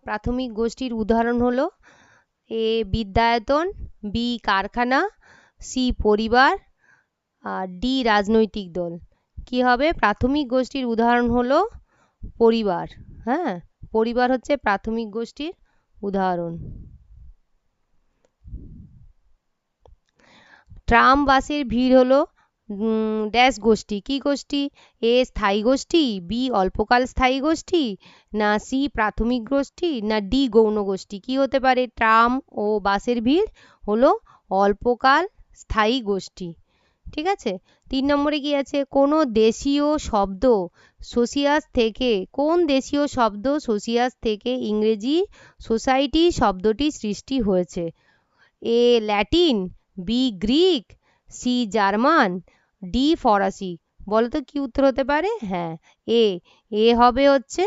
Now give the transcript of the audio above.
প্রাথমিক গোষ্ঠীর উদাহরণ হলো: এ বিদ্যায়তন, বি কারখানা, সি পরিবার, আর ডি রাজনৈতিক দল। কি হবে? প্রাথমিক গোষ্ঠীর উদাহরণ হলো পরিবার। হ্যাঁ, পরিবার হচ্ছে প্রাথমিক গোষ্ঠীর উদাহরণ। ট্রাম বাসের ভিড় হলো ড্যাশ গোষ্ঠী। কি গোষ্ঠী? এ স্থায়ী গোষ্ঠী, বি অল্পকাল স্থায়ী গোষ্ঠী, না সি প্রাথমিক গোষ্ঠী, না ডি গৌণ গোষ্ঠী। কি হতে পারে? ট্রাম ও বাসের ভিড় হলো অল্পকাল স্থায়ী গোষ্ঠী। ঠিক আছে। 3 নম্বরে কি আছে? কোন দেশীয় শব্দ সোসিয়াস থেকে ইংরেজি সোসাইটি শব্দটি সৃষ্টি হয়েছে? A Latin, B Greek, C German, D ফরাসি। বলো তো কি উত্তর হতে পারে? হ্যাঁ, এ এ হবে হচ্ছে